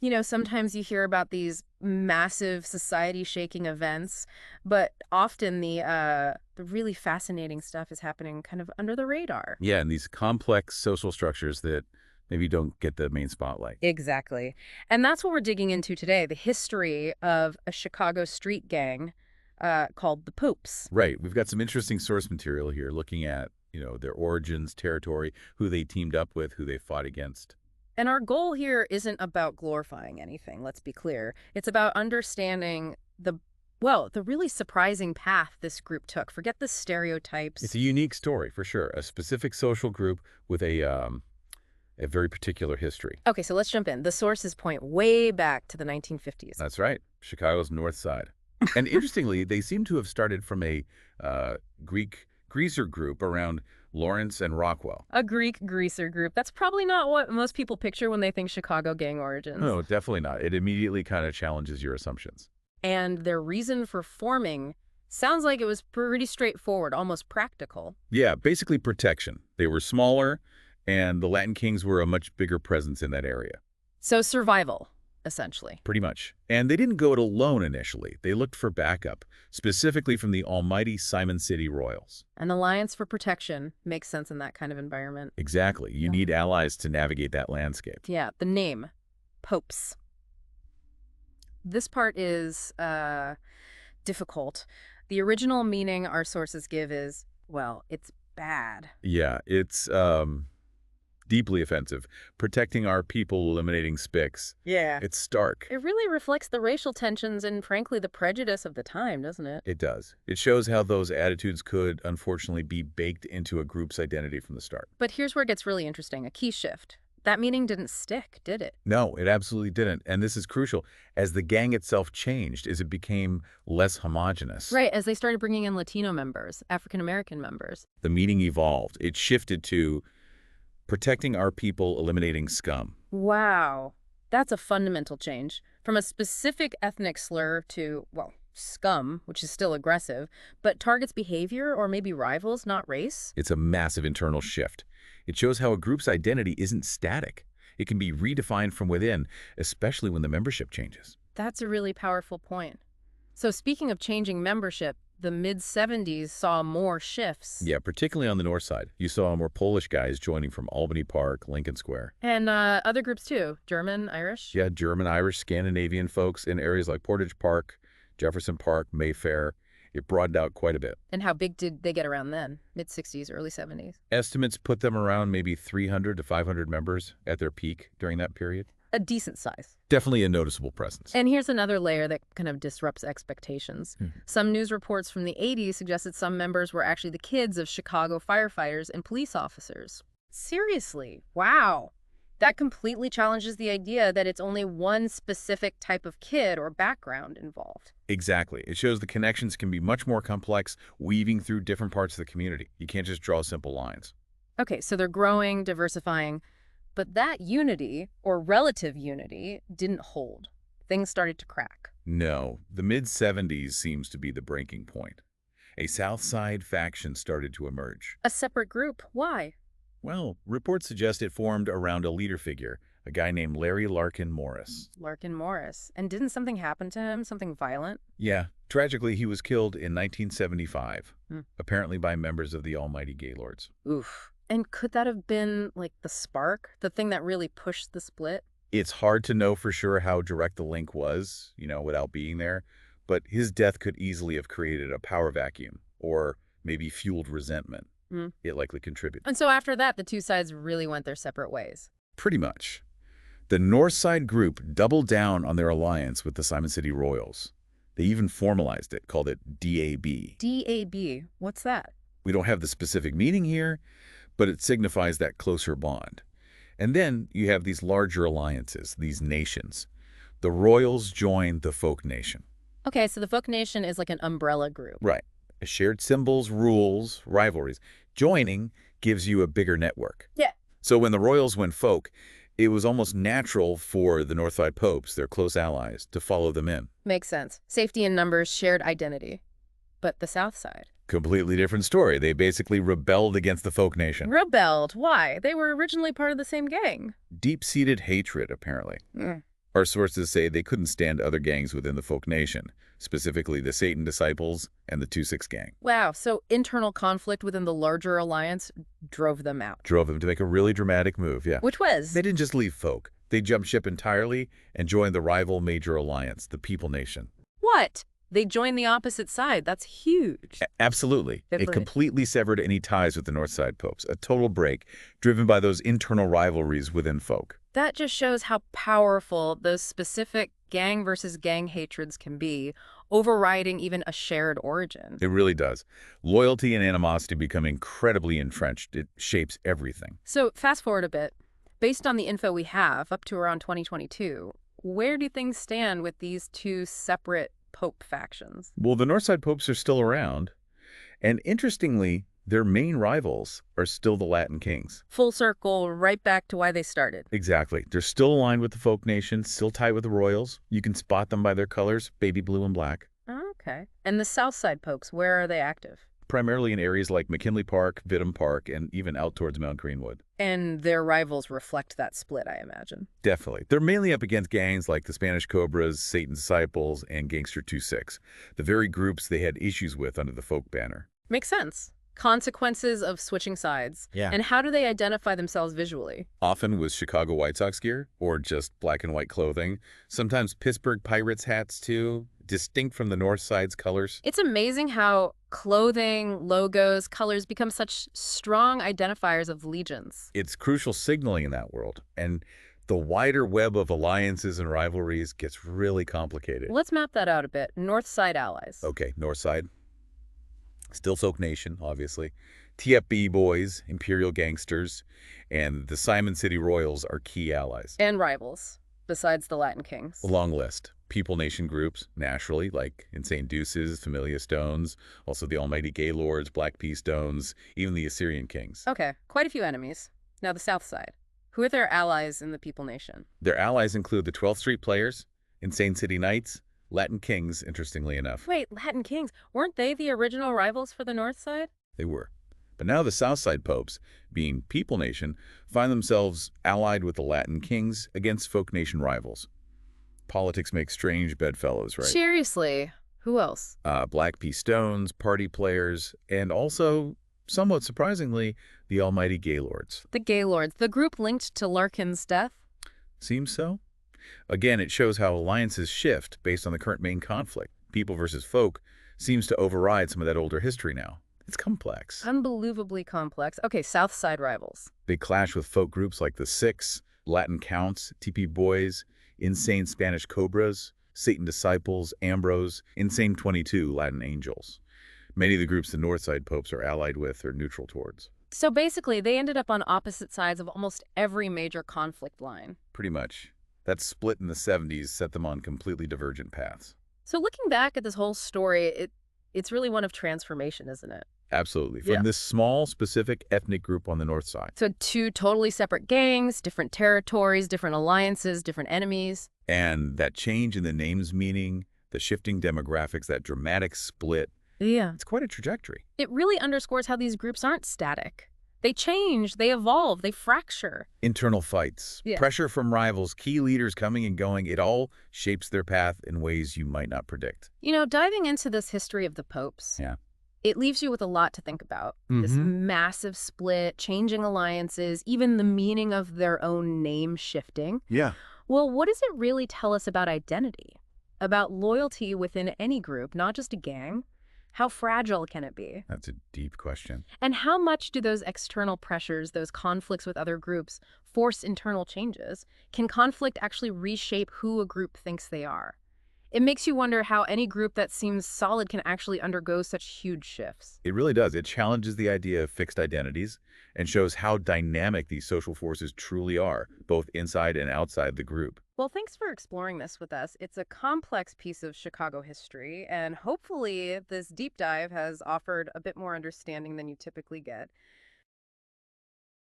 You know, sometimes you hear about these massive society-shaking events, but often the really fascinating stuff is happening kind of under the radar. Yeah, and these complex social structures that maybe don't get the main spotlight. Exactly. And that's what we're digging into today, the history of a Chicago street gang called the Popes. Right. We've got some interesting source material here looking at, their origins, territory, who they teamed up with, who they fought against. And our goal here isn't about glorifying anything, let's be clear. It's about understanding the really surprising path this group took. Forget the It's stereotypes. a unique story for sure, a specific social group with a very particular history. Okay, so let's jump in. The sources point way back to the 1950s. That's right, Chicago's North Side. And interestingly, they seem to have started from a Greek greaser group around Lawrence and Rockwell. A Greek greaser group. That's probably not what most people picture when they think Chicago gang origins. No, definitely not. It immediately kind of challenges your assumptions. And their reason for forming sounds like it was pretty straightforward, almost practical. Yeah, basically protection. They were smaller, and the Latin Kings were a much bigger presence in that area. So survival, essentially. Pretty much. And they didn't go it alone initially. They looked for backup, specifically from the almighty Simon City Royals. An alliance for protection makes sense in that kind of environment. Exactly. You Yeah. need allies to navigate that landscape. Yeah, the name, Popes. This part is difficult. The original meaning our sources give is, well, it's bad. Yeah, it's deeply offensive. Protecting our people, eliminating spics. Yeah. It's stark. It really reflects the racial tensions and, frankly, the prejudice of the time, doesn't it? It does. It shows how those attitudes could, unfortunately, be baked into a group's identity from the start. But here's where it gets really interesting, a key shift. That meaning didn't stick, did it? No, it absolutely didn't. And this is crucial. As the gang itself changed, as it became less homogenous, Right, as they started bringing in Latino members, African-American members. the meaning evolved. It shifted to protecting our people, eliminating scum. Wow, that's a fundamental change. From a specific ethnic slur to, well, scum, which is still aggressive, but targets behavior or maybe rivals, not race. It's a massive internal shift. It shows how a group's identity isn't static. It can be redefined from within, especially when the membership changes. That's a really powerful point. So speaking of changing membership, the mid-70s saw more shifts. Yeah, particularly on the north side. You saw more Polish guys joining from Albany Park, Lincoln Square. And other groups too, German, Irish. Yeah, German, Irish, Scandinavian folks in areas like Portage Park, Jefferson Park, Mayfair. It broadened out quite a bit. And how big did they get around then? Mid-60s, early 70s? Estimates put them around maybe 300 to 500 members at their peak during that period. A decent size. Definitely a noticeable presence. And here's another layer that kind of disrupts expectations. Some news reports from the 80s suggested some members were actually the kids of Chicago firefighters and police officers. Seriously, wow. That completely challenges the idea that it's only one specific type of kid or background involved. Exactly. It shows the connections can be much more complex, weaving through different parts of the community. You can't just draw simple lines. Okay, so they're growing, diversifying, but that unity, or relative unity, didn't hold. Things started to crack. No, the mid-70s seems to be the breaking point. A South Side faction started to emerge. A separate group, why? Well, reports suggest it formed around a leader figure, a guy named Larry Larkin Morris. Larkin Morris. And didn't something happen to him, something violent? Yeah, tragically, he was killed in 1975, Hmm. apparently by members of the almighty Gaylords. Oof. And could that have been, like, the spark? The thing that really pushed the split? It's hard to know for sure how direct the link was, without being there, but his death could easily have created a power vacuum, or maybe fueled resentment. Hmm. It likely contributed. And so after that, the two sides really went their separate ways. Pretty much. The North Side group doubled down on their alliance with the Simon City Royals. They even formalized it, called it DAB. DAB, what's that? We don't have the specific meaning here, but it signifies that closer bond. And then you have these larger alliances, these nations. The Royals joined the Folk Nation. Okay, so the Folk Nation is like an umbrella group. Right. Shared symbols, rules, rivalries. Joining gives you a bigger network. Yeah. So when the Royals went folk, it was almost natural for the North Side Popes, their close allies, to follow them in. Makes sense. Safety in numbers, shared identity. But the South Side? Completely different story. They basically rebelled against the Folk Nation. Rebelled. Why? They were originally part of the same gang. Deep-seated hatred, apparently. Our sources say they couldn't stand other gangs within the folk nation, specifically the Satan Disciples and the 2-6 gang. Wow, so internal conflict within the larger alliance drove them out. Drove them to make a really dramatic move, yeah. Which was? They didn't just leave folk. They jumped ship entirely and joined the rival major alliance, the People Nation. What? They joined the opposite side. That's huge. Absolutely. It Definitely. completely severed any ties with the Northside Popes, a total break driven by those internal rivalries within folk. That just shows how powerful those specific gang versus gang hatreds can be, overriding even a shared origin. It really does. Loyalty and animosity become incredibly entrenched. It shapes everything. So fast forward a bit. Based on the info we have up to around 2022, where do things stand with these two separate Pope factions? Well, the Northside Popes are still around, and interestingly, their main rivals are still the Latin Kings. Full circle, right back to why they started. Exactly. They're still aligned with the folk nation, still tied with the royals. You can spot them by their colors, baby blue and black. Okay. And the Southside Popes, where are they active? Primarily in areas like McKinley Park, Vidham Park, and even out towards Mount Greenwood. And their rivals reflect that split, I imagine. Definitely. They're mainly up against gangs like the Spanish Cobras, Satan's Disciples, and Gangster 2-6, the very groups they had issues with under the folk banner. Makes sense. Consequences of switching sides. Yeah. And how do they identify themselves visually? Often with Chicago White Sox gear, or just black and white clothing. Sometimes Pittsburgh Pirates hats, too, distinct from the North Side's colors. It's amazing how clothing, logos, colors become such strong identifiers of legions. It's crucial signaling in that world, and the wider web of alliances and rivalries gets really complicated. Let's map that out a bit. North Side allies. Okay, North Side. Still Folk Nation, obviously. TFB Boys, Imperial Gangsters, and the Simon City Royals are key allies. And rivals, besides the Latin Kings. A long list. People Nation groups, naturally, like Insane Deuces, Familia Stones, also the Almighty Gaylords, Black Pea Stones, even the Assyrian Kings. Okay, quite a few enemies. Now the South Side. Who are their allies in the People Nation? Their allies include the 12th Street Players, Insane City Knights, Latin Kings, interestingly enough. Wait, Latin Kings, weren't they the original rivals for the North Side? They were. But now the Southside Popes, being People Nation, find themselves allied with the Latin Kings against Folk Nation rivals. Politics make strange bedfellows, right? Seriously, who else? Black Pea Stones, Party Players, and also, somewhat surprisingly, the Almighty Gaylords. The Gaylords, the group linked to Larkin's death? Seems so. Again, it shows how alliances shift based on the current main conflict. People versus folk seems to override some of that older history now. It's complex. Unbelievably complex. Okay, South Side rivals. They clash with folk groups like the Six, Latin Counts, TP Boys, Insane Spanish Cobras, Satan Disciples, Ambrose, Insane 22, Latin Angels. Many of the groups the Northside Popes are allied with or neutral towards. So basically, they ended up on opposite sides of almost every major conflict line. Pretty much. That split in the 70s set them on completely divergent paths. So looking back at this whole story, it's really one of transformation, isn't it? Absolutely. From this small, specific ethnic group on the north side. So two totally separate gangs, different territories, different alliances, different enemies. And that change in the name's meaning, the shifting demographics, that dramatic split, Yeah. it's quite a trajectory. It really underscores how these groups aren't static. They change, they evolve, they fracture. Internal fights, Yeah. pressure from rivals, key leaders coming and going, it all shapes their path in ways you might not predict. You know, diving into this history of the popes, Yeah. it leaves you with a lot to think about. This massive split, changing alliances, even the meaning of their own name shifting. Yeah. Well, what does it really tell us about identity? About loyalty within any group, not just a gang? How fragile can it be? That's a deep question. And how much do those external pressures, those conflicts with other groups, force internal changes? Can conflict actually reshape who a group thinks they are? It makes you wonder how any group that seems solid can actually undergo such huge shifts. It really does. It challenges the idea of fixed identities and shows how dynamic these social forces truly are, both inside and outside the group. Well, thanks for exploring this with us. It's a complex piece of Chicago history, and hopefully this deep dive has offered a bit more understanding than you typically get.